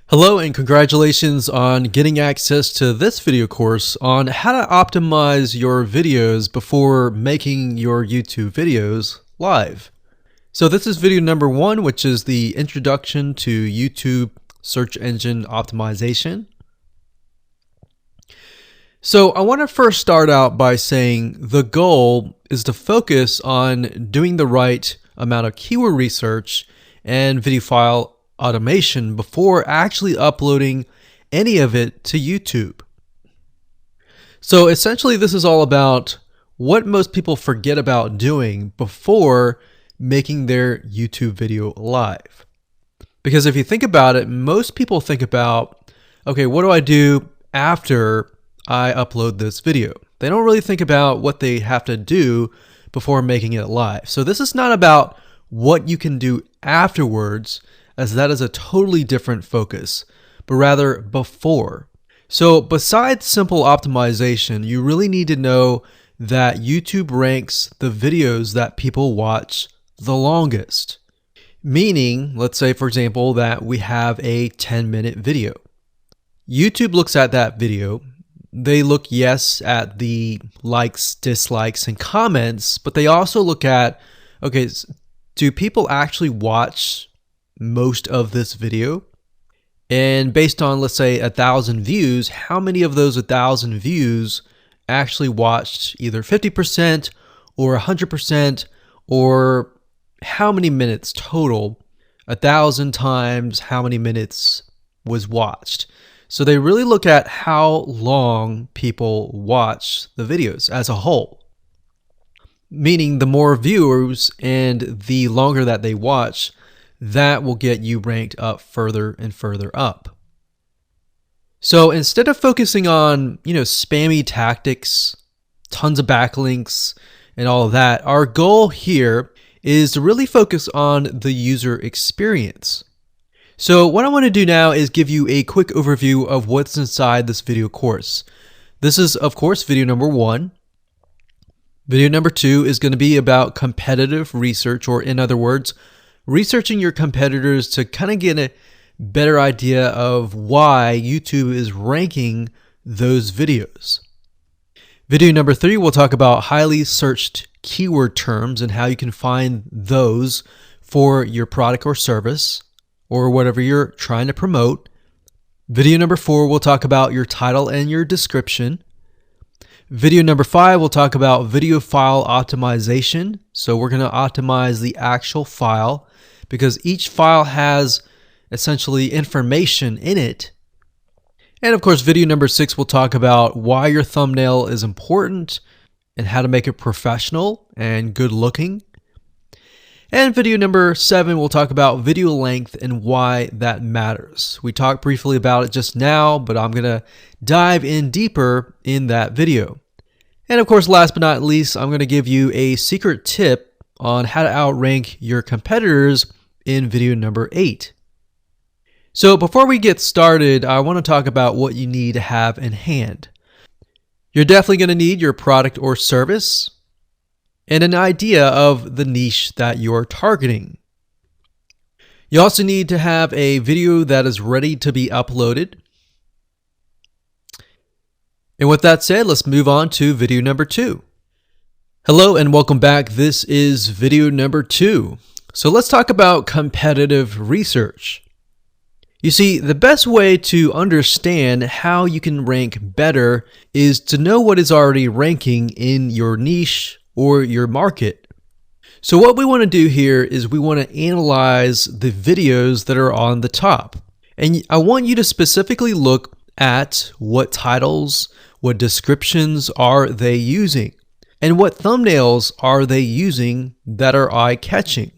Hello and congratulations on getting access to this video course on how to optimize your videos before making your YouTube videos live. So this is video number 1, which is the introduction to YouTube search engine optimization. So I want to first start out by saying the goal is to focus on doing the right amount of keyword research and video file automation before actually uploading any of it to YouTube. So essentially this is all about what most people forget about doing before making their YouTube video live. Because if you think about it, most people think about, okay, what do I do after I upload this video? They don't really think about what they have to do before making it live. So this is not about what you can do afterwards, as that is a totally different focus, but rather before. So besides simple optimization, you really need to know that YouTube ranks the videos that people watch the longest. Meaning, let's say for example that we have a 10-minute video. YouTube looks at that video. They look, yes, at the likes, dislikes, and comments, but they also look at, okay, do people actually watch most of this video? And based on, let's say, 1,000 views, how many of those 1,000 views actually watched either 50% or 100%, or how many minutes total? 1,000 times how many minutes was watched. So they really look at how long people watch the videos as a whole. Meaning the more viewers and the longer that they watch, that will get you ranked up further and further up. So instead of focusing on, spammy tactics, tons of backlinks, and all of that, our goal here is to really focus on the user experience. So what I want to do now is give you a quick overview of what's inside this video course. This is, of course, video number 1. Video number 2 is going to be about competitive research, or in other words, researching your competitors to kind of get a better idea of why YouTube is ranking those videos. Video number 3, we'll talk about highly searched keyword terms and how you can find those for your product or service or whatever you're trying to promote. Video number 4, we'll talk about your title and your description. Video number 5, we'll talk about video file optimization. So we're going to optimize the actual file, because each file has essentially information in it. And of course, video number 6 will talk about why your thumbnail is important and how to make it professional and good looking. And video number 7 will talk about video length and why that matters. We talked briefly about it just now, but I'm going to dive in deeper in that video. And of course, last but not least, I'm going to give you a secret tip on how to outrank your competitors in video number 8. So before we get started, I want to talk about what you need to have in hand. You're definitely going to need your product or service and an idea of the niche that you're targeting. You also need to have a video that is ready to be uploaded. And with that said, let's move on to video number 2. Hello and welcome back. This is video number 2. So let's talk about competitive research. You see, the best way to understand how you can rank better is to know what is already ranking in your niche or your market. So what we want to do here is we want to analyze the videos that are on the top. And I want you to specifically look at what titles, what descriptions are they using, and what thumbnails are they using that are eye-catching.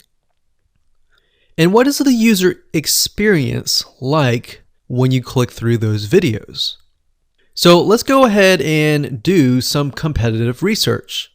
And what is the user experience like when you click through those videos? So let's go ahead and do some competitive research.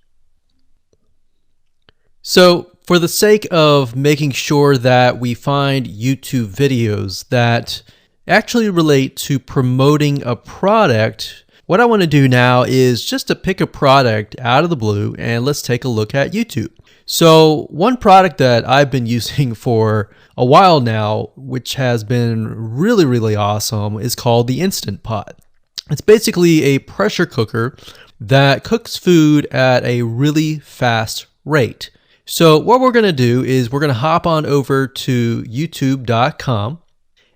So for the sake of making sure that we find YouTube videos that actually relate to promoting a product, what I want to do now is just to pick a product out of the blue and let's take a look at YouTube. So one product that I've been using for a while now, which has been really, really awesome, is called the Instant Pot. It's basically a pressure cooker that cooks food at a really fast rate. So what we're going to do is we're going to hop on over to youtube.com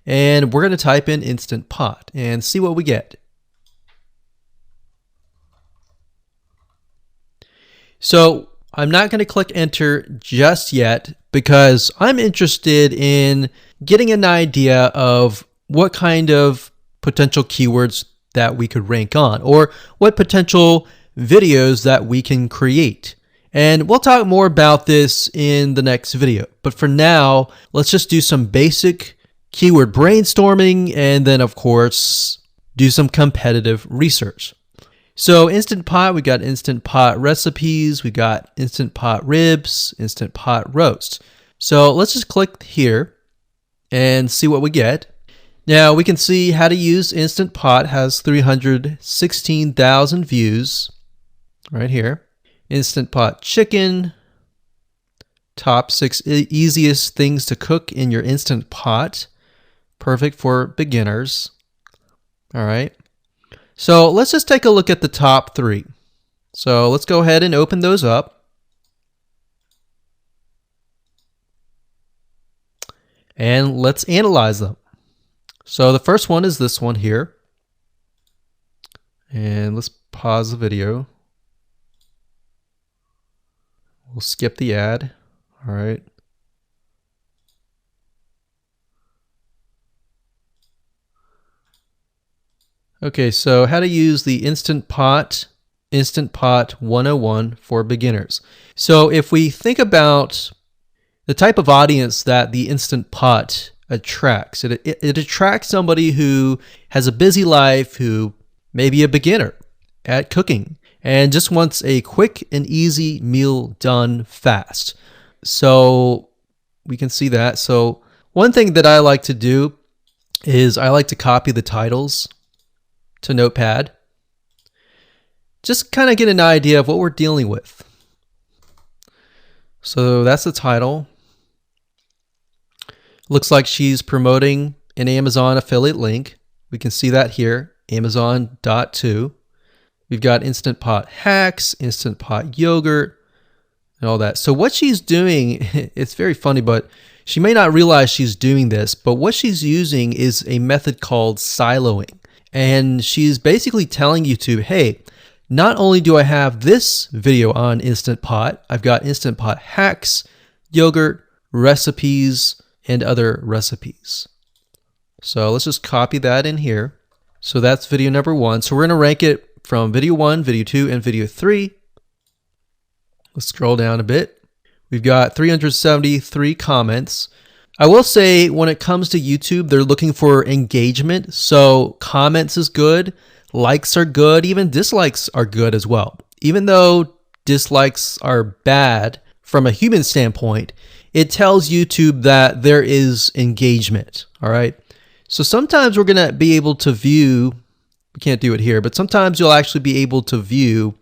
and we're going to type in Instant Pot and see what we get. So I'm not going to click enter just yet because I'm interested in getting an idea of what kind of potential keywords that we could rank on, or what potential videos that we can create. And we'll talk more about this in the next video. But for now, let's just do some basic keyword brainstorming and then, of course, do some competitive research. So Instant Pot, we got Instant Pot recipes, we got Instant Pot ribs, Instant Pot roast. So let's just click here and see what we get. Now we can see how to use Instant Pot has 316,000 views right here. Instant Pot chicken, top 6 easiest things to cook in your Instant Pot. Perfect for beginners. All right. So let's just take a look at the top 3. So let's go ahead and open those up. And let's analyze them. So the first one is this one here. And let's pause the video. We'll skip the ad. All right. Okay, so how to use the Instant Pot 101 for beginners. So if we think about the type of audience that the Instant Pot attracts, it attracts somebody who has a busy life, who may be a beginner at cooking and just wants a quick and easy meal done fast. So we can see that. So one thing that I like to do is I like to copy the titles to Notepad. Just kind of get an idea of what we're dealing with. So that's the title. Looks like she's promoting an Amazon affiliate link. We can see that here, Amazon.to. We've got Instant Pot hacks, Instant Pot yogurt, and all that. So what she's doing, it's very funny, but she may not realize she's doing this, but what she's using is a method called siloing. And she's basically telling YouTube, hey, not only do I have this video on Instant Pot, I've got Instant Pot hacks, yogurt, recipes, and other recipes. So let's just copy that in here. So that's video number 1. So we're going to rank it from video 1, video 2, and video 3. Let's scroll down a bit. We've got 373 comments. I will say when it comes to YouTube, they're looking for engagement. So comments is good, likes are good, even dislikes are good as well. Even though dislikes are bad from a human standpoint, it tells YouTube that there is engagement. All right. So sometimes we're going to be able to view, we can't do it here, but sometimes you'll actually be able to view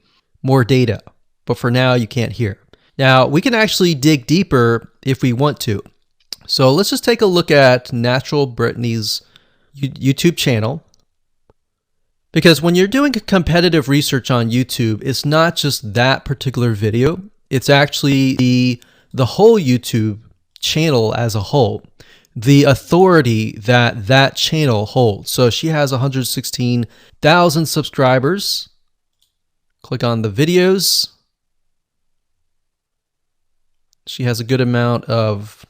more data. But for now, you can't hear. Now, we can actually dig deeper if we want to. So let's just take a look at Natural Brittany's YouTube channel. Because when you're doing competitive research on YouTube, it's not just that particular video. It's actually the whole YouTube channel as a whole. The authority that that channel holds. So she has 116,000 subscribers. Click on the videos. She has a good amount of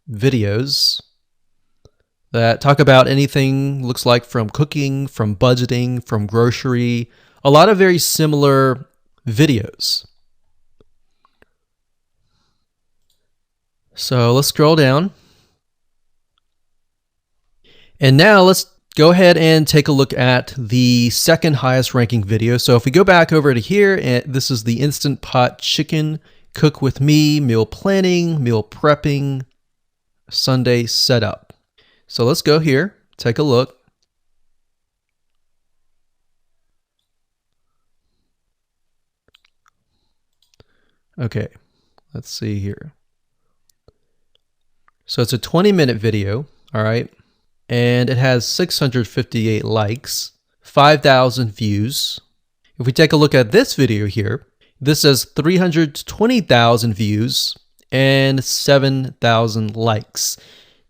videos that talk about anything, looks like from cooking, from budgeting, from grocery, a lot of very similar videos. So let's scroll down. And now let's go ahead and take a look at the second highest ranking video. So if we go back over to here, and this is the Instant Pot chicken, cook with me, meal planning, meal prepping, Sunday setup. So let's go here, take a look. Okay, Let's see here. So it's a 20-minute video, all right? And it has 658 likes, 5,000 views. If we take a look at this video here, this has 320,000 views and 7,000 likes.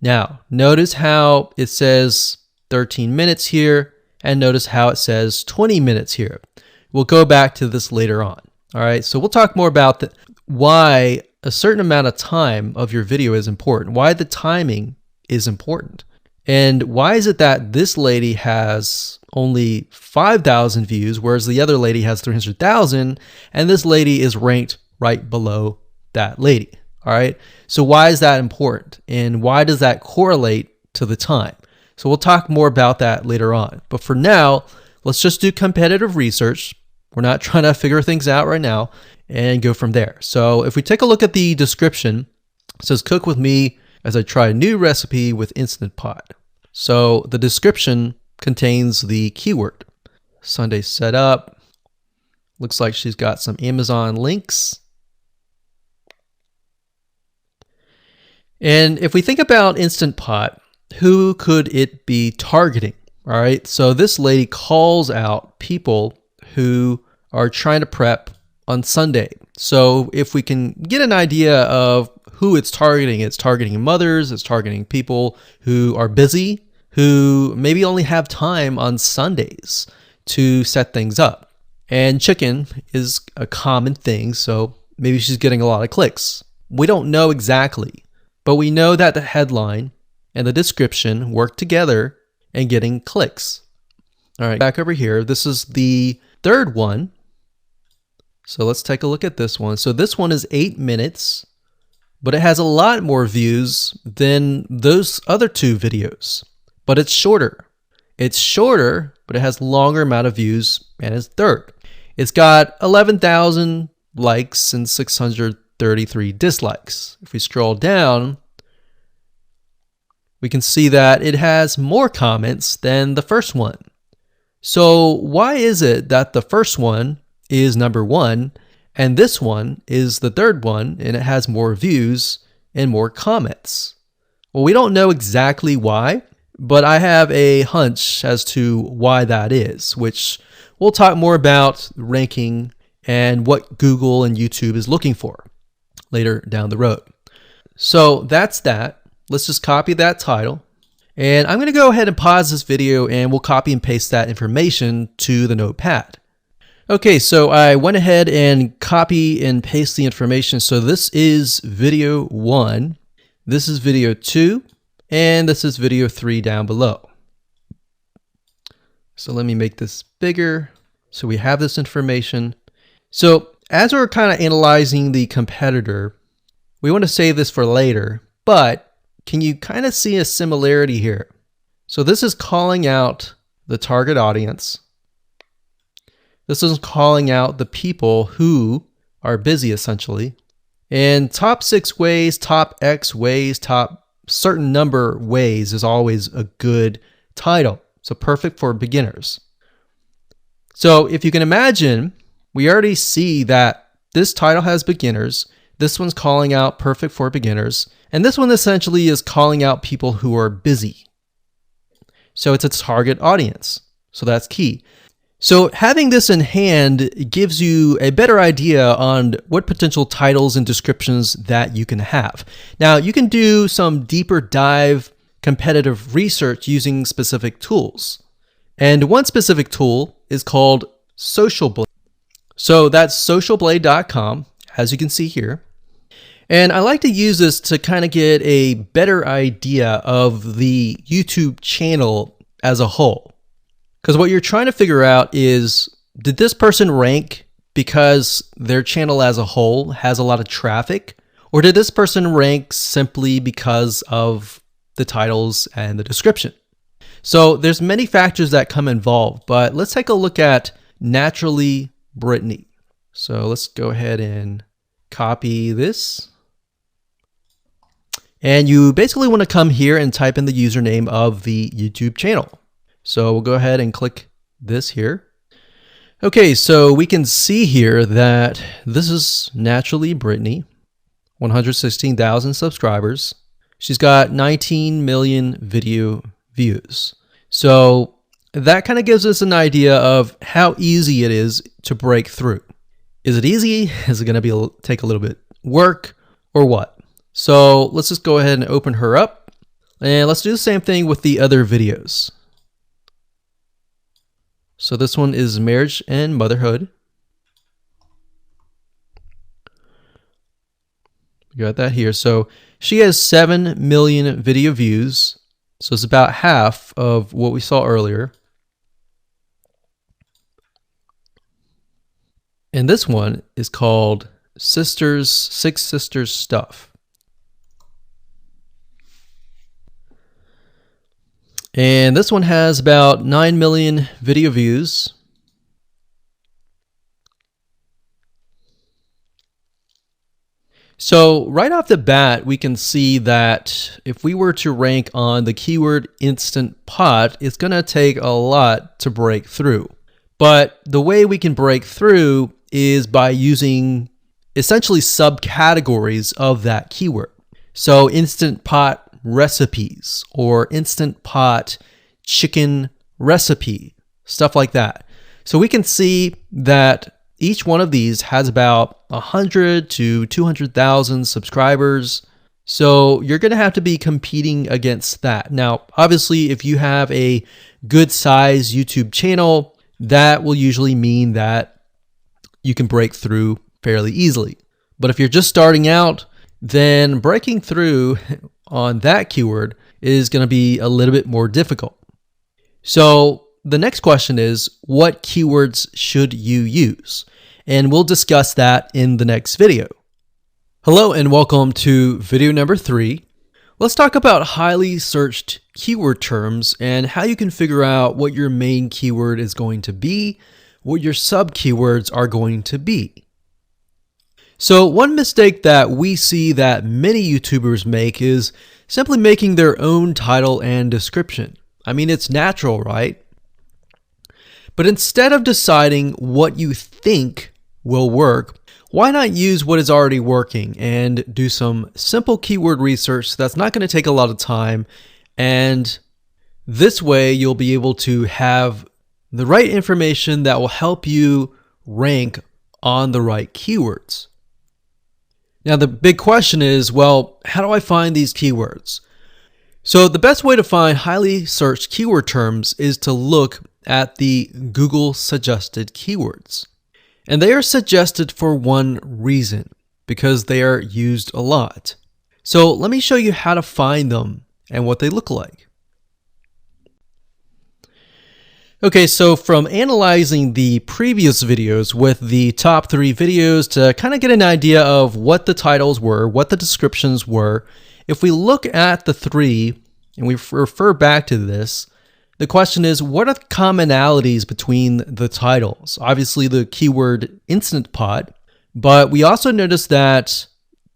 Now, notice how it says 13 minutes here, and notice how it says 20 minutes here. We'll go back to this later on. All right, so we'll talk more about why a certain amount of time of your video is important, why the timing is important. And why is it that this lady has only 5,000 views, whereas the other lady has 300,000, and this lady is ranked right below that lady? All right. So why is that important? And why does that correlate to the time? So we'll talk more about that later on. But for now, let's just do competitive research. We're not trying to figure things out right now and go from there. So if we take a look at the description, it says cook with me as I try a new recipe with Instant Pot. So the description contains the keyword. Sunday setup. Looks like she's got some Amazon links. And if we think about Instant Pot, who could it be targeting? All right, so this lady calls out people who are trying to prep on Sunday. So if we can get an idea of who it's targeting mothers, it's targeting people who are busy, who maybe only have time on Sundays to set things up. And chicken is a common thing, so maybe she's getting a lot of clicks. We don't know exactly, but we know that the headline and the description work together and getting clicks. All right, back over here, this is the third one. So let's take a look at this one. So this one is 8 minutes, but it has a lot more views than those other two videos. But it's shorter. It's shorter, but it has longer amount of views, and it's third. It's got 11,000 likes and 633 dislikes. If we scroll down, we can see that it has more comments than the first one. So why is it that the first one is number one and this one is the third one and it has more views and more comments? Well, we don't know exactly why, but I have a hunch as to why that is, which we'll talk more about ranking and what Google and YouTube is looking for later down the road. So that's that. Let's just copy that title. And I'm going to go ahead and pause this video and we'll copy and paste that information to the notepad. Okay, so I went ahead and copy and paste the information. So this is video 1, this is video 2, and this is video 3 down below. So let me make this bigger. So we have this information. So as we're kind of analyzing the competitor, we want to save this for later, but can you kind of see a similarity here? So this is calling out the target audience. This is calling out the people who are busy essentially. And top 6 ways, top X ways, top certain number ways is always a good title. So perfect for beginners. So if you can imagine, we already see that this title has beginners. This one's calling out perfect for beginners. And this one essentially is calling out people who are busy. So it's a target audience. So that's key. So having this in hand gives you a better idea on what potential titles and descriptions that you can have. Now, you can do some deeper dive competitive research using specific tools. And one specific tool is called Social Blade. So that's socialblade.com, as you can see here. And I like to use this to kind of get a better idea of the YouTube channel as a whole. Because what you're trying to figure out is, did this person rank because their channel as a whole has a lot of traffic? Or did this person rank simply because of the titles and the description? So there's many factors that come involved, but let's take a look at Naturally Brittany. So let's go ahead and copy this. And you basically want to come here and type in the username of the YouTube channel. So we'll go ahead and click this here. Okay, so we can see here that this is Naturally Brittany. 116,000 subscribers. She's got 19 million video views. So that kind of gives us an idea of how easy it is to break through. Is it easy? Is it going to take a little bit work or what? So let's just go ahead and open her up, and let's do the same thing with the other videos. So this one is marriage and motherhood. We got that here. So she has 7 million video views. So it's about half of what we saw earlier. And this one is called Six Sisters Stuff. And this one has about 9 million video views. So right off the bat, we can see that if we were to rank on the keyword Instant Pot, it's going to take a lot to break through. But the way we can break through is by using essentially subcategories of that keyword. So Instant Pot recipes or Instant Pot chicken recipe, stuff like that. So we can see that each one of these has about 100 to 200,000 subscribers. So you're going to have to be competing against that. Now, obviously, if you have a good size YouTube channel, that will usually mean that you can break through fairly easily. But if you're just starting out, then breaking through on that keyword is going to be a little bit more difficult. So the next question is, what keywords should you use? And we'll discuss that in the next video. Hello and welcome to video number 3. Let's talk about highly searched keyword terms and how you can figure out what your main keyword is going to be, what your sub keywords are going to be. So one mistake that we see that many YouTubers make is simply making their own title and description. I mean, it's natural, right? But instead of deciding what you think will work, why not use what is already working and do some simple keyword research that's not going to take a lot of time, and this way you'll be able to have the right information that will help you rank on the right keywords. Now the big question is, well, how do I find these keywords? So the best way to find highly searched keyword terms is to look at the Google suggested keywords. And they are suggested for one reason, because they are used a lot. So let me show you how to find them and what they look like. Okay, so from analyzing the previous videos with the top 3 videos to kind of get an idea of what the titles were, what the descriptions were, if we look at the 3 and we refer back to this, the question is, what are the commonalities between the titles? Obviously the keyword Instant Pot, but we also notice that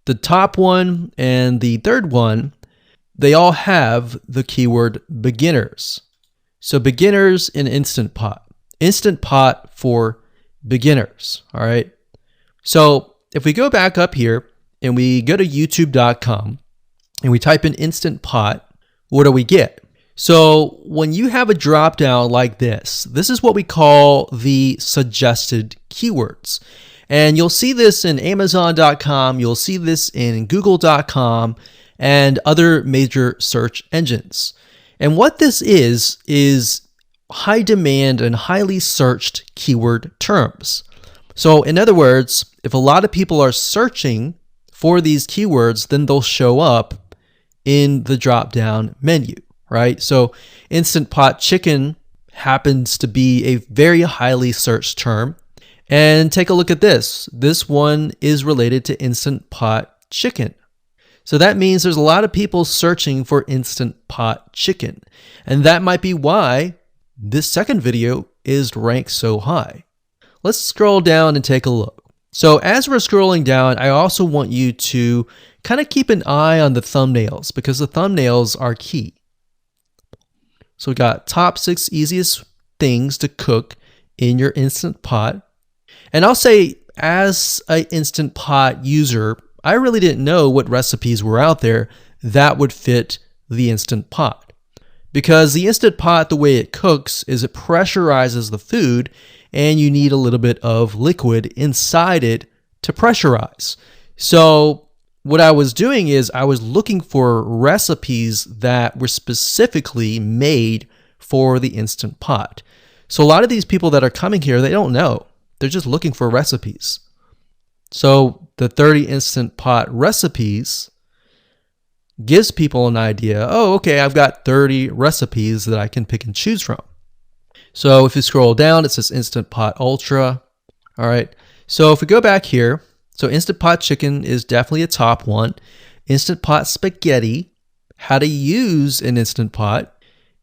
the top one and the third one, they all have the keyword beginners. So beginners in Instant Pot. Instant Pot for beginners, all right? So if we go back up here and we go to youtube.com and we type in Instant Pot, what do we get? So when you have a drop down like this is what we call the suggested keywords. And you'll see this in Amazon.com, you'll see this in Google.com and other major search engines. And what this is high demand and highly searched keyword terms. So in other words, if a lot of people are searching for these keywords, then they'll show up in the drop down menu. Right? So Instant Pot chicken happens to be a very highly searched term. And take a look at this. This one is related to Instant Pot chicken. So that means there's a lot of people searching for Instant Pot chicken. And that might be why this second video is ranked so high. Let's scroll down and take a look. So as we're scrolling down, I also want you to kind of keep an eye on the thumbnails, because the thumbnails are key. So we got top 6 easiest things to cook in your Instant Pot. And I'll say, as an Instant Pot user, I really didn't know what recipes were out there that would fit the Instant Pot. Because the Instant Pot, the way it cooks is it pressurizes the food, and you need a little bit of liquid inside it to pressurize. So what I was doing is I was looking for recipes that were specifically made for the Instant Pot. So a lot of these people that are coming here, they don't know. They're just looking for recipes. So the 30 Instant Pot recipes gives people an idea. Oh, okay, I've got 30 recipes that I can pick and choose from. So if you scroll down, it says Instant Pot Ultra. All right. So if we go back here, so Instant Pot Chicken is definitely a top one. Instant Pot Spaghetti, how to use an Instant Pot.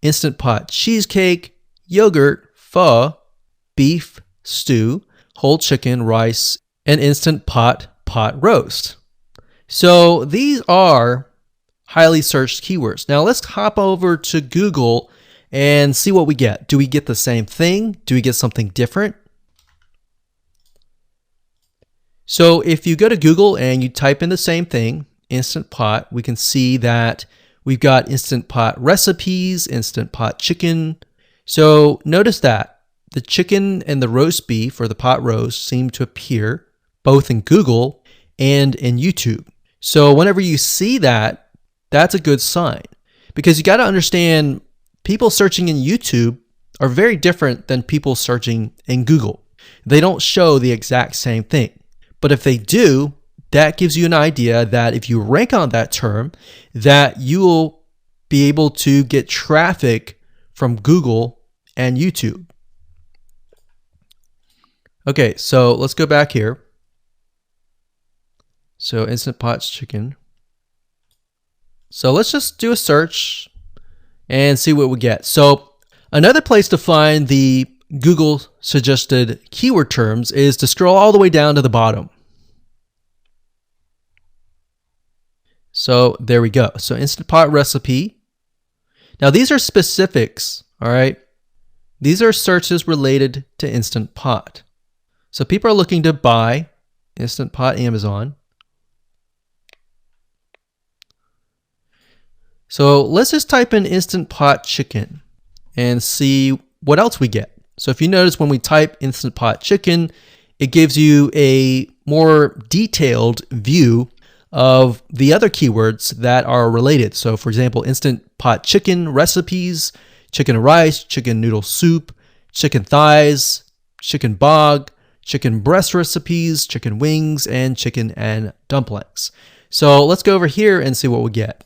Instant Pot Cheesecake, Yogurt, Pho, Beef Stew, Whole Chicken, Rice, and Instant Pot Roast. So these are highly searched keywords. Now let's hop over to Google and see what we get. Do we get the same thing? Do we get something different? So if you go to Google and you type in the same thing, Instant Pot, we can see that we've got Instant Pot recipes, Instant Pot chicken. So notice that the chicken and the roast beef or the pot roast seem to appear both in Google and in YouTube. So whenever you see that, that's a good sign, because you got to understand people searching in YouTube are very different than people searching in Google. They don't show the exact same thing. But if they do, that gives you an idea that if you rank on that term, that you will be able to get traffic from Google and YouTube. Okay, so let's go back here. So Instant Pot Chicken. So let's just do a search and see what we get. So another place to find the Google suggested keyword terms is to scroll all the way down to the bottom. So there we go. So Instant Pot recipe. Now these are specifics, all right? These are searches related to Instant Pot. So people are looking to buy Instant Pot Amazon. So let's just type in Instant Pot Chicken and see what else we get. So if you notice, when we type Instant Pot Chicken, it gives you a more detailed view of the other keywords that are related. So for example, Instant Pot Chicken recipes, chicken rice, chicken noodle soup, chicken thighs, chicken bog, chicken breast recipes, chicken wings, and chicken and dumplings. So let's go over here and see what we get.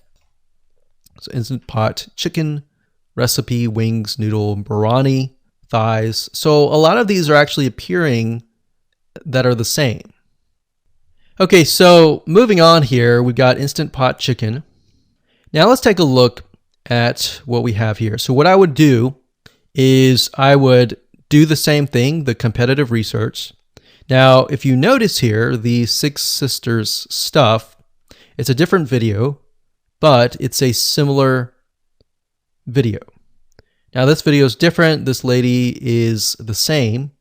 So Instant Pot Chicken recipe, wings, noodle, biryani, thighs. So a lot of these are actually appearing that are the same. Okay, so moving on here, we've got Instant Pot Chicken. Now let's take a look at what we have here. So what I would do is I would do the same thing, the competitive research. Now, if you notice here, the Six Sisters stuff, it's a different video, but it's a similar video. Now this video is different. This lady is the same.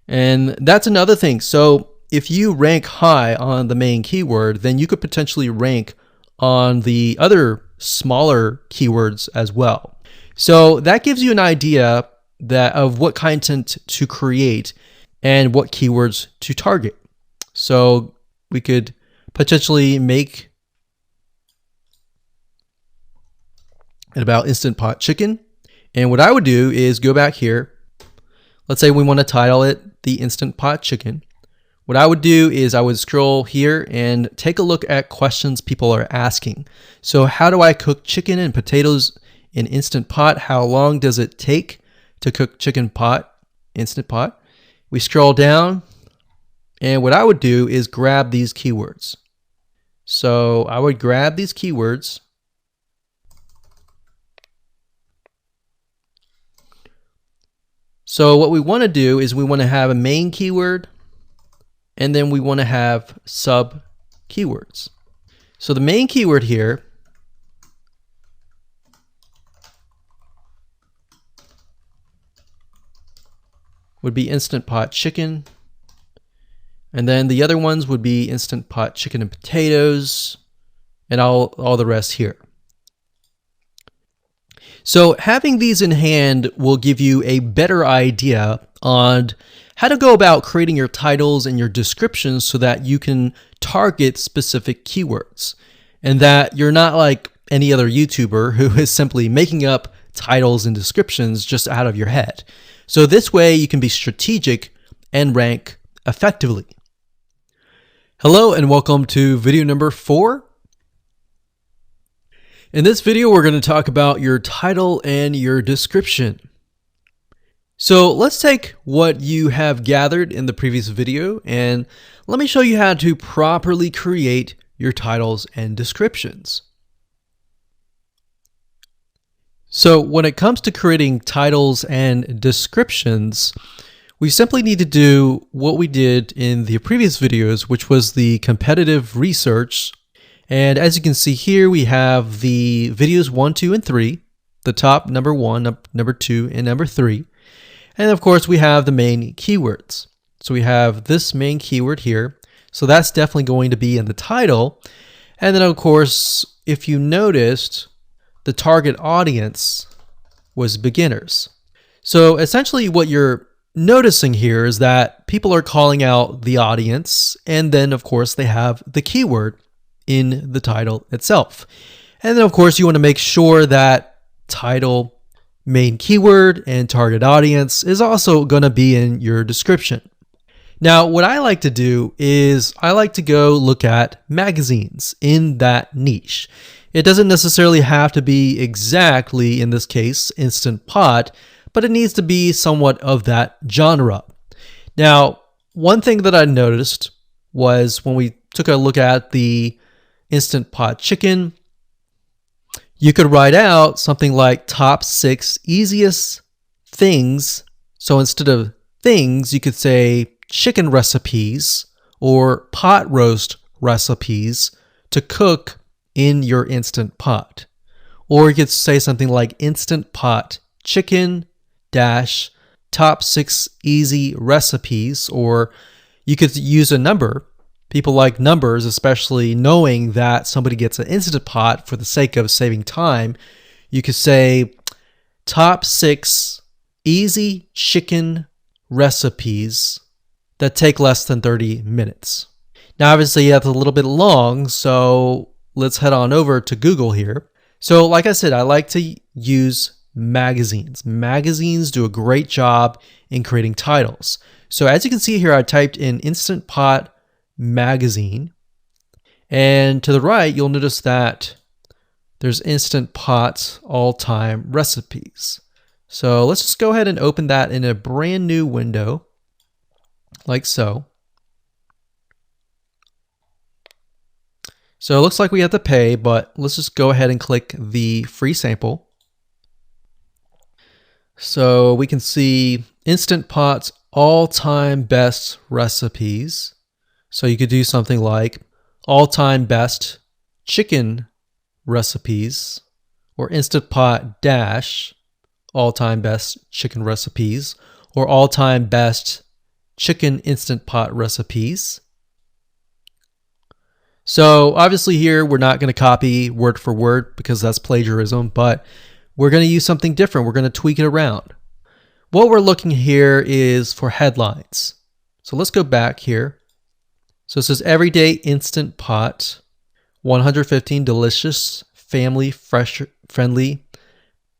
And that's another thing. So if you rank high on the main keyword, then you could potentially rank on the other smaller keywords as well. So that gives you an idea that of what content to create and what keywords to target. So we could potentially make it about Instant Pot Chicken. And what I would do is go back here. Let's say we want to title it the Instant Pot Chicken. What I would do is I would scroll here and take a look at questions people are asking. So how do I cook chicken and potatoes in Instant Pot? How long does it take to cook chicken pot, Instant Pot? We scroll down, and what I would do is grab these keywords. So I would grab these keywords. So what we want to do is we want to have a main keyword, and then we want to have sub keywords. So the main keyword here would be Instant Pot Chicken. And then the other ones would be Instant Pot chicken and potatoes, and all the rest here. So having these in hand will give you a better idea on how to go about creating your titles and your descriptions so that you can target specific keywords, and that you're not like any other YouTuber who is simply making up titles and descriptions just out of your head. So this way you can be strategic and rank effectively. Hello and welcome to video number 4. In this video, we're going to talk about your title and your description. So let's take what you have gathered in the previous video and let me show you how to properly create your titles and descriptions. So when it comes to creating titles and descriptions, we simply need to do what we did in the previous videos, which was the competitive research. And as you can see here, we have the videos 1, 2, and 3, the top number 1, number 2, and number 3. And of course, we have the main keywords. So we have this main keyword here. So that's definitely going to be in the title. And then of course, if you noticed, the target audience was beginners. So essentially what you're noticing here is that people are calling out the audience, and then of course they have the keyword in the title itself. And then of course you want to make sure that title, main keyword, and target audience is also going to be in your description. Now what I like to do is I like to go look at magazines in that niche. It doesn't necessarily have to be exactly, in this case, Instant Pot, but it needs to be somewhat of that genre. Now, one thing that I noticed was when we took a look at the Instant Pot chicken, you could write out something like top 6 easiest things. So instead of things, you could say chicken recipes or pot roast recipes to cook in your Instant Pot. Or you could say something like Instant Pot chicken dash top 6 easy recipes, or you could use a number. People like numbers, especially knowing that somebody gets an Instant Pot for the sake of saving time. You could say top 6 easy chicken recipes that take less than 30 minutes. Now obviously that's a little bit long, so let's head on over to Google here. So like I said, I like to use magazines. Magazines do a great job in creating titles. So as you can see here, I typed in Instant Pot magazine, and to the right, you'll notice that there's Instant Pot all-time recipes. So let's just go ahead and open that in a brand new window, like so. So it looks like we have to pay, but let's just go ahead and click the free sample. So we can see Instant Pot's all-time best recipes. So you could do something like all-time best chicken recipes, or Instant Pot dash all-time best chicken recipes, or all-time best chicken Instant Pot recipes. So obviously here we're not going to copy word for word because that's plagiarism, but we're going to use something different. We're going to tweak it around. What we're looking here is for headlines. So let's go back here. So it says everyday Instant Pot, 115 delicious, family friendly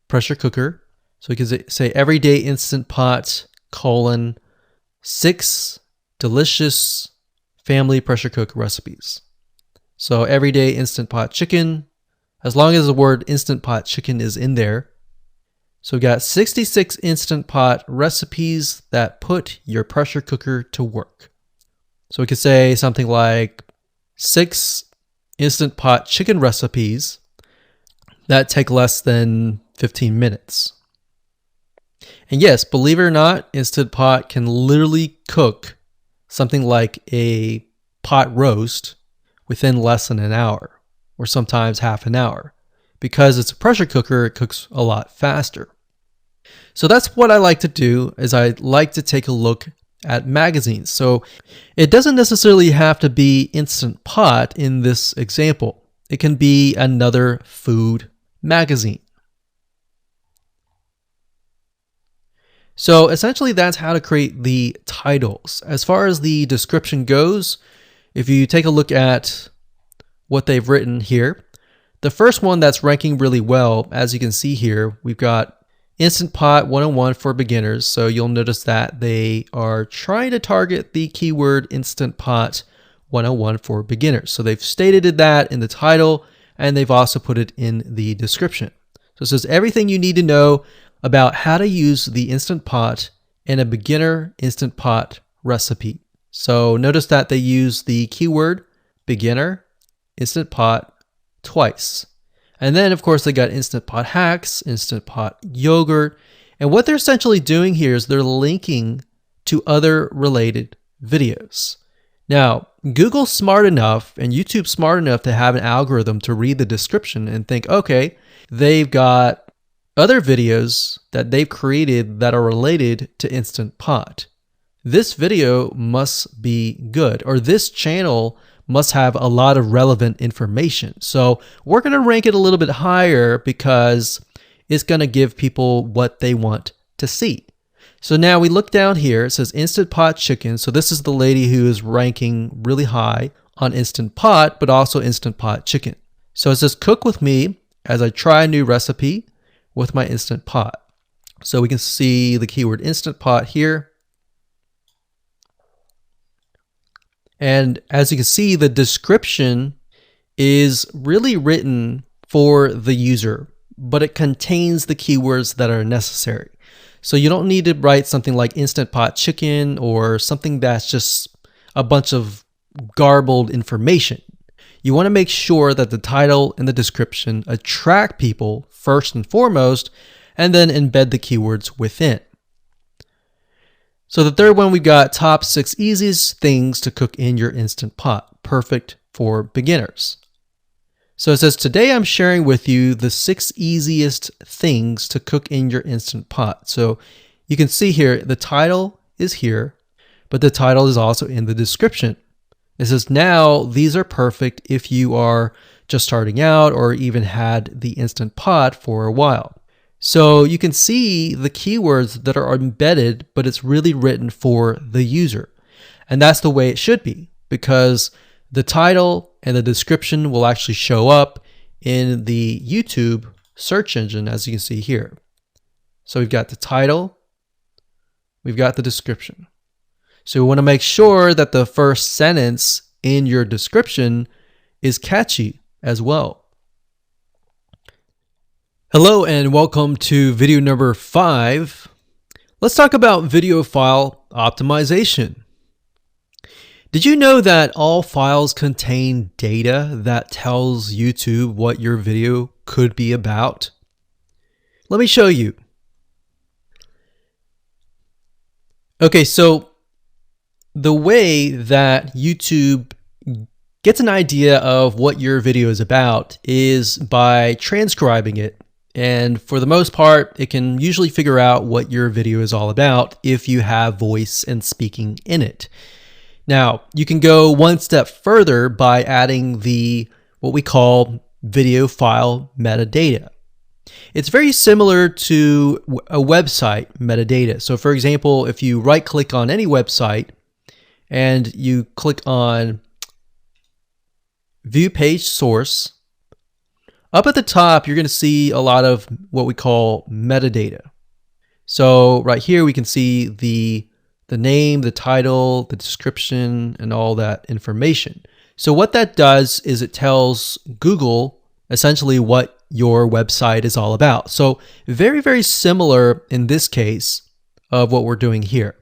pressure cooker. So we can say everyday Instant Pot, colon, 6 delicious family pressure cook recipes. So everyday Instant Pot chicken, as long as the word Instant Pot chicken is in there. So we got 66 Instant Pot recipes that put your pressure cooker to work. So we could say something like 6 Instant Pot chicken recipes that take less than 15 minutes. And yes, believe it or not, Instant Pot can literally cook something like a pot roast within less than an hour, or sometimes half an hour. Because it's a pressure cooker, it cooks a lot faster. So that's what I like to do, is I like to take a look at magazines. So it doesn't necessarily have to be Instant Pot in this example. It can be another food magazine. So essentially that's how to create the titles. As far as the description goes, if you take a look at what they've written here, the first one that's ranking really well, as you can see here, we've got Instant Pot 101 for beginners. So you'll notice that they are trying to target the keyword Instant Pot 101 for beginners. So they've stated that in the title, and they've also put it in the description. So it says everything you need to know about how to use the Instant Pot in a beginner Instant Pot recipe. So notice that they use the keyword beginner Instant Pot twice. And then of course they got Instant Pot hacks, Instant Pot yogurt. And what they're essentially doing here is they're linking to other related videos. Now, Google's smart enough and YouTube's smart enough to have an algorithm to read the description and think, okay, they've got other videos that they've created that are related to Instant Pot. This video must be good, or this channel must have a lot of relevant information. So we're going to rank it a little bit higher because it's going to give people what they want to see. So now we look down here, it says Instant Pot Chicken. So this is the lady who is ranking really high on Instant Pot, but also Instant Pot Chicken. So it says cook with me as I try a new recipe with my Instant Pot. So we can see the keyword Instant Pot here. And as you can see, the description is really written for the user, but it contains the keywords that are necessary. So you don't need to write something like Instant Pot Chicken or something that's just a bunch of garbled information. You want to make sure that the title and the description attract people first and foremost, and then embed the keywords within. So the third one, we've got top 6 easiest things to cook in your Instant Pot, perfect for beginners. So it says, today I'm sharing with you the 6 easiest things to cook in your Instant Pot. So you can see here, the title is here, but the title is also in the description. It says, now these are perfect if you are just starting out or even had the Instant Pot for a while. So you can see the keywords that are embedded, but it's really written for the user. And that's the way it should be, because the title and the description will actually show up in the YouTube search engine, as you can see here. So we've got the title, we've got the description. So we want to make sure that the first sentence in your description is catchy as well. Hello and welcome to video number 5. Let's talk about video file optimization. Did you know that all files contain data that tells YouTube what your video could be about? Let me show you. Okay, so the way that YouTube gets an idea of what your video is about is by transcribing it. And for the most part, it can usually figure out what your video is all about if you have voice and speaking in it. Now, you can go one step further by adding what we call video file metadata. It's very similar to a website metadata. So for example, if you right click on any website and you click on View Page Source, up at the top, you're going to see a lot of what we call metadata. So right here, we can see the name, the title, the description, and all that information. So what that does is it tells Google essentially what your website is all about. So very, very similar in this case of what we're doing here.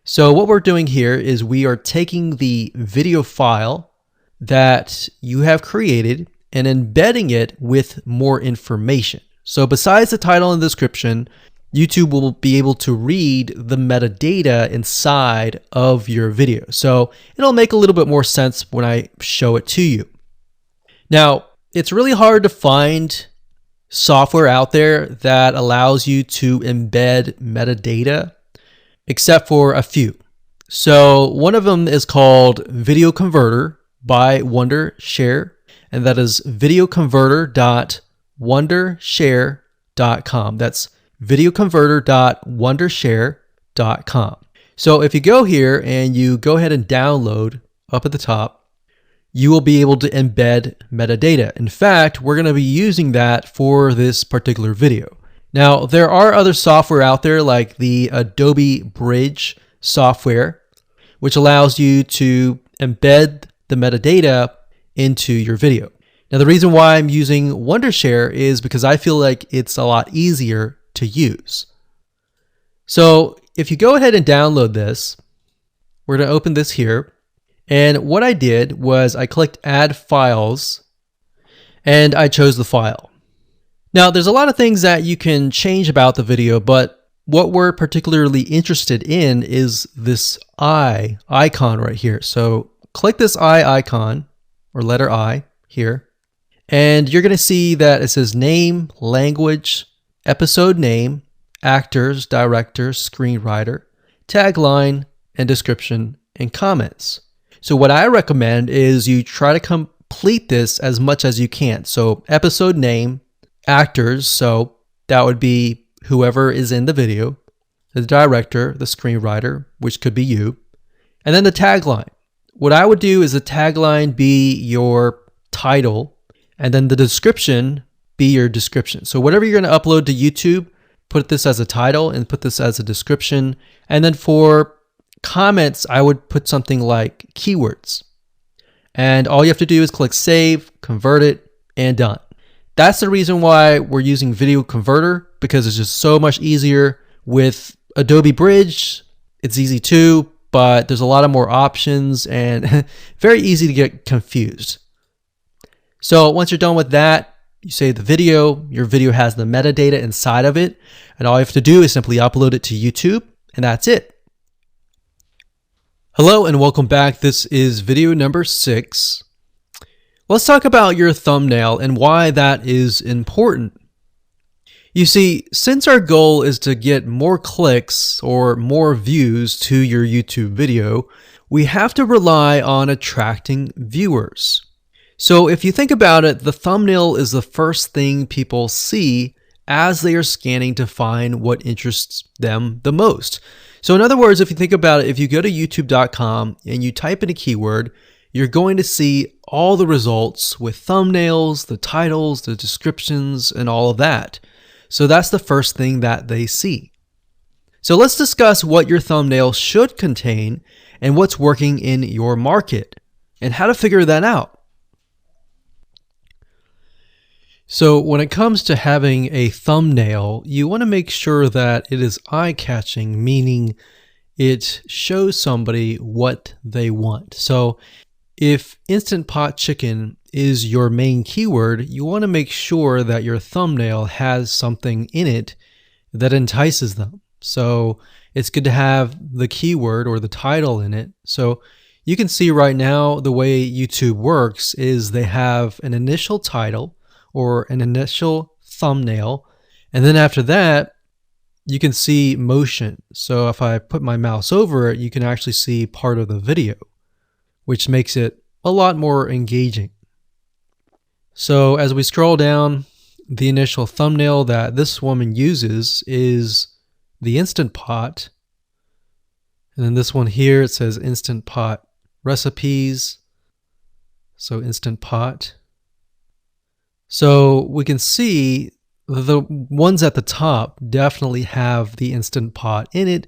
So what we're doing here is we are taking the video file that you have created and embedding it with more information. So besides the title and description, YouTube will be able to read the metadata inside of your video. So it'll make a little bit more sense when I show it to you. Now, it's really hard to find software out there that allows you to embed metadata, except for a few. So one of them is called Video Converter by Wondershare, and that is videoconverter.wondershare.com. That's videoconverter.wondershare.com. So if you go here and you go ahead and download up at the top, you will be able to embed metadata. In fact, we're going to be using that for this particular video. Now, there are other software out there like the Adobe Bridge software, which allows you to embed the metadata into your video. Now, the reason why I'm using Wondershare is because I feel like it's a lot easier to use. So if you go ahead and download this, we're going to open this here. And what I did was I clicked Add Files, and I chose the file. Now, there's a lot of things that you can change about the video, but what we're particularly interested in is this eye icon right here. So click this eye icon, or letter I here, and you're going to see that it says name, language, episode name, actors, director, screenwriter, tagline, and description, and comments. So what I recommend is you try to complete this as much as you can. So episode name, actors, so that would be whoever is in the video, the director, the screenwriter, which could be you, and then the tagline. What I would do is the tagline be your title, and then the description be your description. So whatever you're going to upload to YouTube, put this as a title and put this as a description. And then for comments, I would put something like keywords. And all you have to do is click save, convert it, and done. That's the reason why we're using Video Converter, because it's just so much easier. With Adobe Bridge, it's easy too, but there's a lot of more options and very easy to get confused. So once you're done with that, you save the video, your video has the metadata inside of it, and all you have to do is simply upload it to YouTube, and that's it. Hello and welcome back. This is video number 6. Let's talk about your thumbnail and why that is important. You see, since our goal is to get more clicks or more views to your YouTube video, we have to rely on attracting viewers. So if you think about it, the thumbnail is the first thing people see as they are scanning to find what interests them the most. So in other words, if you think about it, if you go to youtube.com and you type in a keyword, you're going to see all the results with thumbnails, the titles, the descriptions, and all of that. So that's the first thing that they see. So let's discuss what your thumbnail should contain and what's working in your market and how to figure that out. So when it comes to having a thumbnail, you want to make sure that it is eye-catching, meaning it shows somebody what they want. So if Instant Pot Chicken is your main keyword, you want to make sure that your thumbnail has something in it that entices them. So it's good to have the keyword or the title in it. So you can see right now the way YouTube works is they have an initial title or an initial thumbnail, and then after that you can see motion. So if I put my mouse over it, you can actually see part of the video, which makes it a lot more engaging. So as we scroll down, the initial thumbnail that this woman uses is the Instant Pot. And then this one here, it says Instant Pot recipes. So Instant Pot. So we can see the ones at the top definitely have the Instant Pot in it,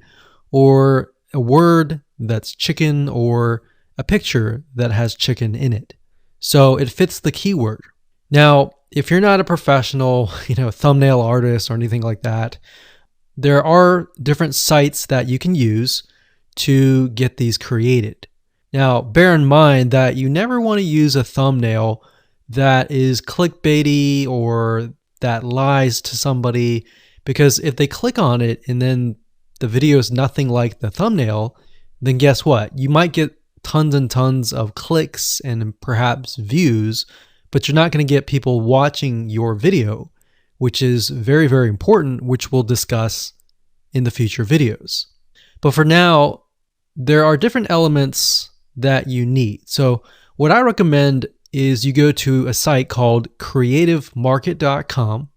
or a word that's chicken, or a picture that has chicken in it. So it fits the keyword. Now, if you're not a professional, thumbnail artist or anything like that, there are different sites that you can use to get these created. Now, bear in mind that you never want to use a thumbnail that is clickbaity or that lies to somebody, because if they click on it and then the video is nothing like the thumbnail, then guess what? You might get tons and tons of clicks and perhaps views, but you're not going to get people watching your video, which is very, very important, which we'll discuss in the future videos. But for now, there are different elements that you need. So what I recommend is you go to a site called creativemarket.com.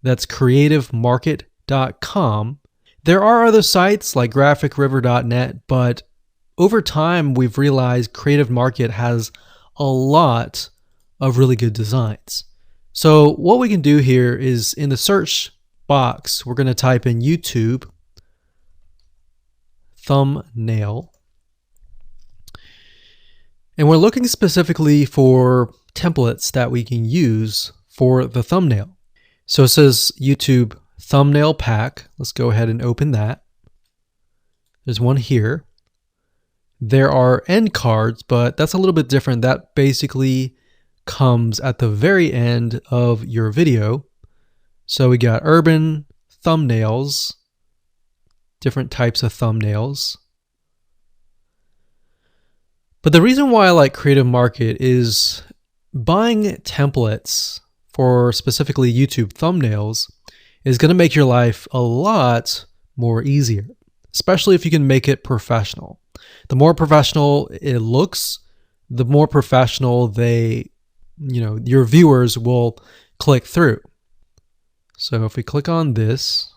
That's creativemarket.com. There are other sites like graphicriver.net, but over time we've realized Creative Market has a lot of really good designs. So what we can do here is in the search box, we're going to type in YouTube thumbnail. And we're looking specifically for templates that we can use for the thumbnail. So it says YouTube thumbnail pack. Let's go ahead and open that. There's one here. There are end cards, but that's a little bit different. That basically comes at the very end of your video. So we got urban thumbnails, different types of thumbnails. But the reason why I like Creative Market is buying templates for specifically YouTube thumbnails is going to make your life a lot more easier, especially if you can make it professional. The more professional it looks, the more professional your viewers will click through. So if we click on this,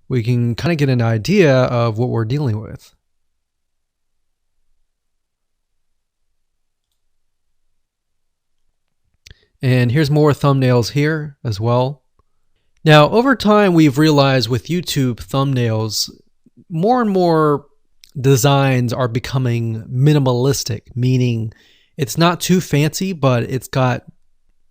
we can kind of get an idea of what we're dealing with. And here's more thumbnails here as well. Now, over time, we've realized with YouTube thumbnails, more and more designs are becoming minimalistic, meaning it's not too fancy, but it's got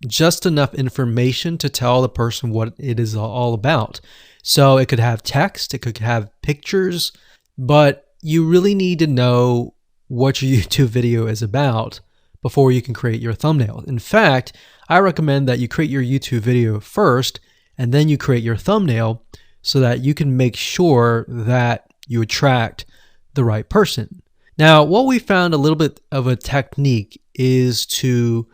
just enough information to tell the person what it is all about. So it could have text, it could have pictures, but you really need to know what your YouTube video is about before you can create your thumbnail. In fact, I recommend that you create your YouTube video first and then you create your thumbnail so that you can make sure that you attract the right person. Now, what we found a little bit of a technique is to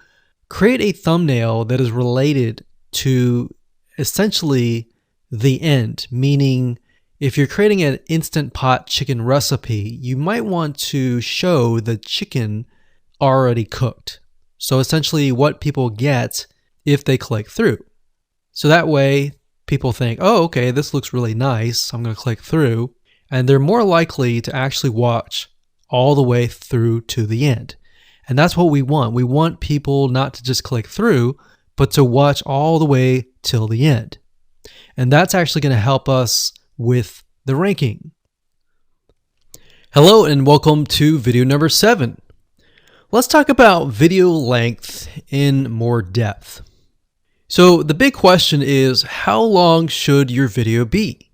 create a thumbnail that is related to essentially the end, meaning if you're creating an Instant Pot chicken recipe, you might want to show the chicken already cooked. So essentially what people get if they click through. So that way people think, oh, okay, this looks really nice. I'm going to click through. And they're more likely to actually watch all the way through to the end. And that's what we want. We want people not to just click through, but to watch all the way till the end. And that's actually going to help us with the ranking. Hello and welcome to video number 7. Let's talk about video length in more depth. So the big question is, how long should your video be?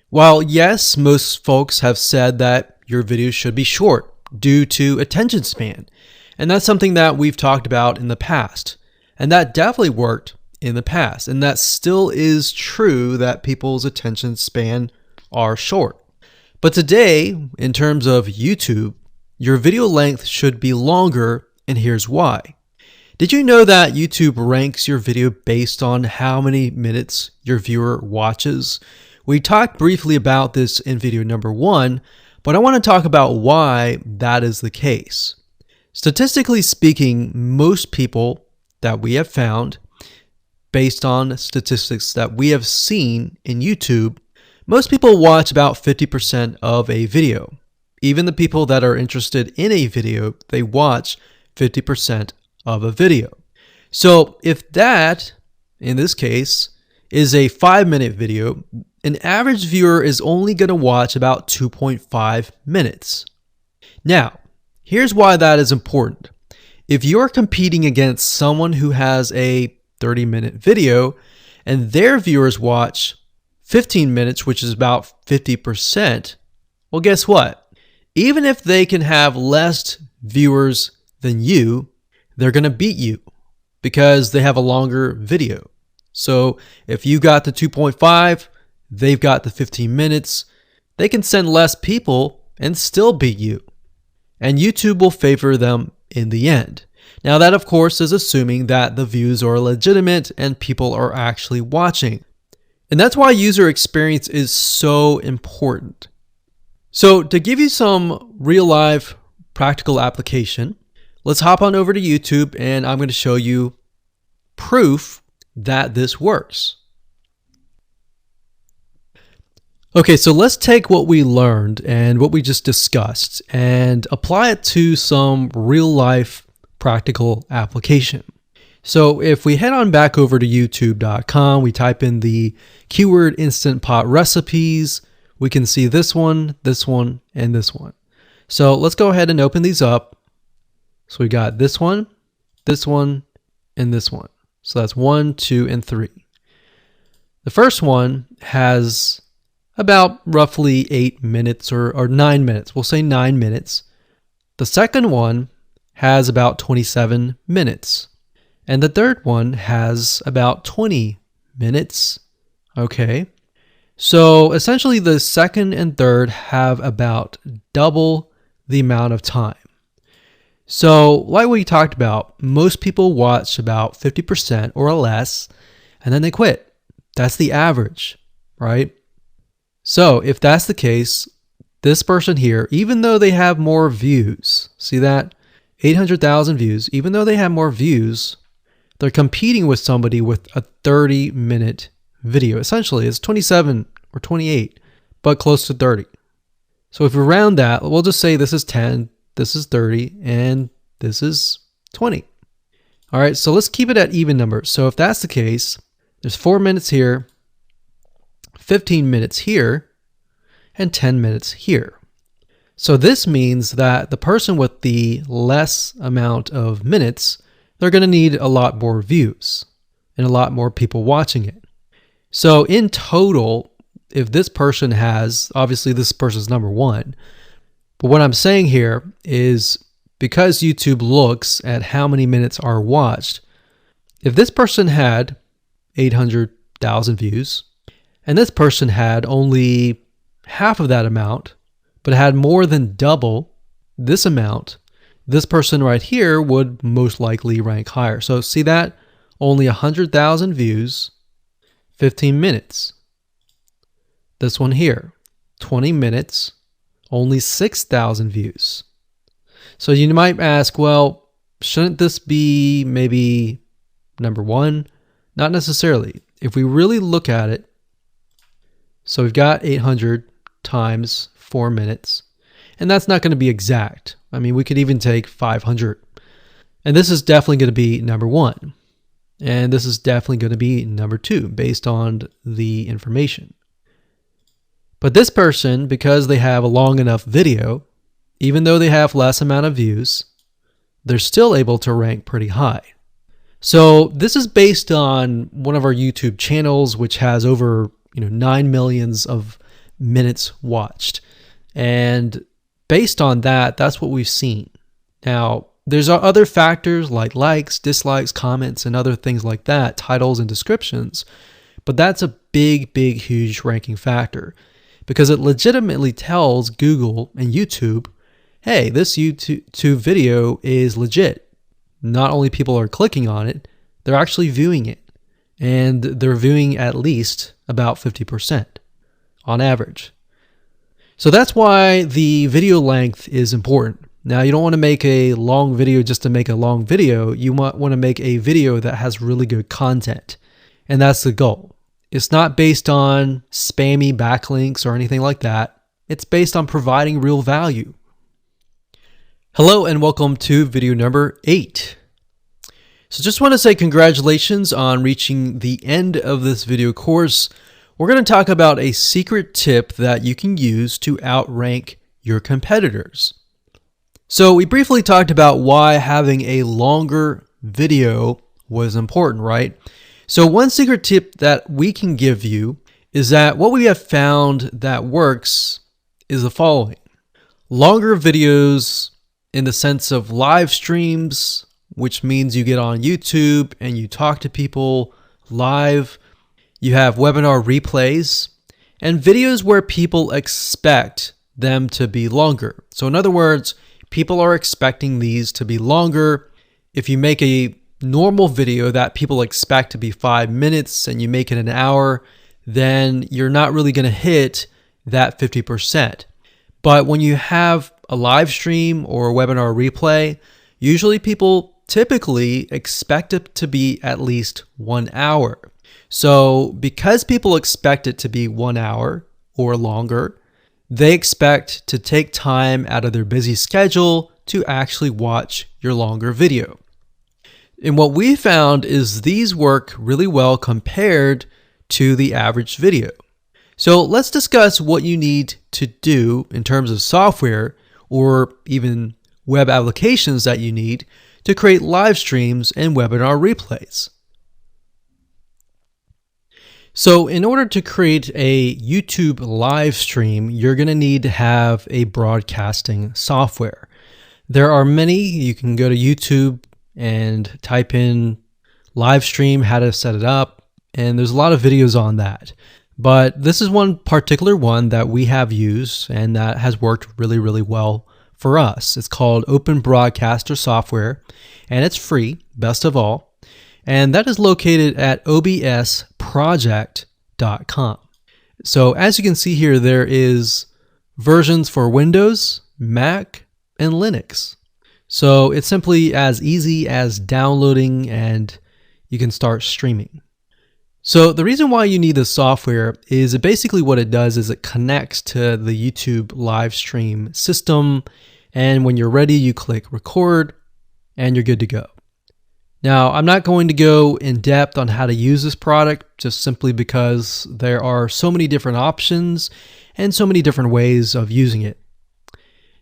While yes, most folks have said that your video should be short due to attention span, and that's something that we've talked about in the past, and that definitely worked in the past, and that still is true that people's attention span are short. But today, in terms of YouTube, your video length should be longer, and here's why. Did you know that YouTube ranks your video based on how many minutes your viewer watches? We talked briefly about this in video number 1, but I want to talk about why that is the case. Statistically speaking, most people that we have found, based on statistics that we have seen in YouTube, most people watch about 50% of a video. Even the people that are interested in a video, they watch 50% of a video. So if that, in this case, is a 5-minute video, an average viewer is only going to watch about 2.5 minutes. Now, here's why that is important. If you're competing against someone who has a 30-minute video and their viewers watch 15 minutes, which is about 50%, well, guess what? Even if they can have less viewers than you, they're going to beat you because they have a longer video. So if you got the 2.5, they've got the 15 minutes, they can send less people and still beat you. And YouTube will favor them in the end. Now that, of course, is assuming that the views are legitimate and people are actually watching. And that's why user experience is so important. So to give you some real life practical application, let's hop on over to YouTube and I'm going to show you proof that this works. Okay, so let's take what we learned and what we just discussed and apply it to some real life practical application. So if we head on back over to youtube.com, we type in the keyword Instant Pot recipes, we can see this one, and this one. So let's go ahead and open these up. So we got this one, and this one. So that's 1, 2, and 3. The first one has about roughly 8 minutes or 9 minutes. We'll say 9 minutes. The second one has about 27 minutes. And the third one has about 20 minutes. Okay. So essentially the second and third have about double the amount of time. So like we talked about, most people watch about 50% or less, and then they quit. That's the average, right? So if that's the case, this person here, even though they have more views, see that? 800,000 views, even though they have more views, they're competing with somebody with a 30-minute video. Essentially, it's 27 or 28, but close to 30. So if we round that, we'll just say this is 10, this is 30, and this is 20. All right, so let's keep it at even numbers. So if that's the case, there's 4 minutes here, 15 minutes here, and 10 minutes here. So this means that the person with the less amount of minutes, they're going to need a lot more views and a lot more people watching it. So in total, if this person has, obviously this person's number one, but what I'm saying here is because YouTube looks at how many minutes are watched, if this person had 800,000 views, and this person had only half of that amount, but had more than double this amount, this person right here would most likely rank higher. So see that? Only 100,000 views, 15 minutes. This one here, 20 minutes, only 6,000 views. So you might ask, well, shouldn't this be maybe number one? Not necessarily. If we really look at it, so we've got 800 times 4 minutes, and that's not going to be exact. I mean, we could even take 500. And this is definitely going to be number one. And this is definitely going to be number two based on the information. But this person, because they have a long enough video, even though they have less amount of views, they're still able to rank pretty high. So this is based on one of our YouTube channels, which has over 9 million of minutes watched. And based on that, that's what we've seen. Now, there's other factors like likes, dislikes, comments, and other things like that, titles and descriptions. But that's a big, huge ranking factor because it legitimately tells Google and YouTube, hey, this YouTube video is legit. Not only people are clicking on it, they're actually viewing it. And they're viewing at least about 50% on average. So that's why the video length is important. Now, you don't want to make a long video just to make a long video. You might want to make a video that has really good content. And that's the goal. It's not based on spammy backlinks or anything like that. It's based on providing real value. Hello and welcome to video number 8. So just want to say congratulations on reaching the end of this video course. We're going to talk about a secret tip that you can use to outrank your competitors. So we briefly talked about why having a longer video was important, right? So one secret tip that we can give you is that what we have found that works is the following. Longer videos in the sense of live streams, which means you get on YouTube and you talk to people live. You have webinar replays and videos where people expect them to be longer. So in other words, people are expecting these to be longer. If you make a normal video that people expect to be 5 minutes and you make it an hour, then you're not really going to hit that 50%. But when you have a live stream or a webinar replay, usually people typically expect it to be at least 1 hour. So because people expect it to be 1 hour or longer, they expect to take time out of their busy schedule to actually watch your longer video. And what we found is these work really well compared to the average video. So let's discuss what you need to do in terms of software or even web applications that you need to create live streams and webinar replays. So in order to create a YouTube live stream, you're going to need to have a broadcasting software. There are many. You can go to YouTube and type in live stream, how to set it up, and there's a lot of videos on that. But this is one particular one that we have used and that has worked really, really well for us. It's called Open Broadcaster Software, and it's free, best of all. And that is located at obsproject.com. So as you can see here, there is versions for Windows, Mac, and Linux. So it's simply as easy as downloading and you can start streaming. So the reason why you need this software is basically what it does is it connects to the YouTube live stream system. And when you're ready, you click record and you're good to go. Now, I'm not going to go in depth on how to use this product just simply because there are so many different options and so many different ways of using it.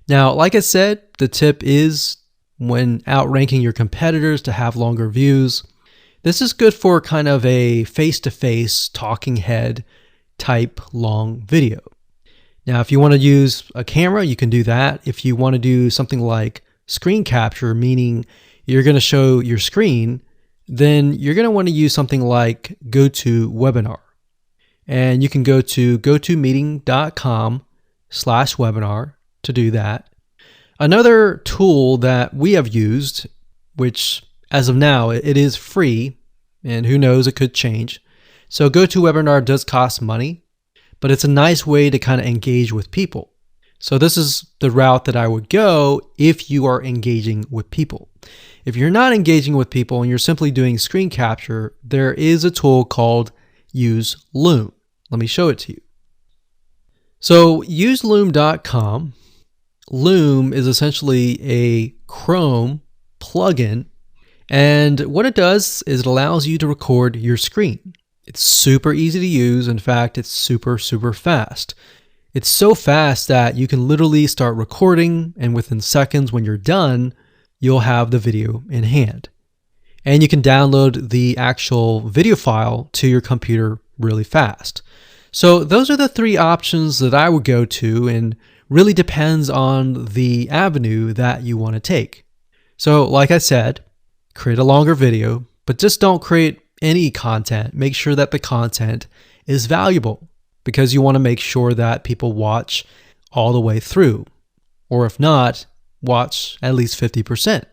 Now, like I said, the tip is when outranking your competitors to have longer views. This is good for kind of a face-to-face talking head type long video. Now, if you want to use a camera, you can do that. If you want to do something like screen capture, meaning you're going to show your screen, then you're going to want to use something like GoToWebinar. And you can go to gotomeeting.com/webinar to do that. Another tool that we have used, which as of now, it is free, and who knows, it could change. So GoToWebinar does cost money, but it's a nice way to kind of engage with people. So this is the route that I would go if you are engaging with people. If you're not engaging with people and you're simply doing screen capture, there is a tool called Use Loom. Let me show it to you. So useloom.com. Loom is essentially a Chrome plugin. And what it does is it allows you to record your screen. It's super easy to use. In fact, it's super, super fast. It's so fast that you can literally start recording, and within seconds when you're done, you'll have the video in hand. And you can download the actual video file to your computer really fast. So those are the three options that I would go to, and really depends on the avenue that you want to take. So like I said, create a longer video, but just don't create any content. Make sure that the content is valuable, because you want to make sure that people watch all the way through, or if not, watch at least 50%.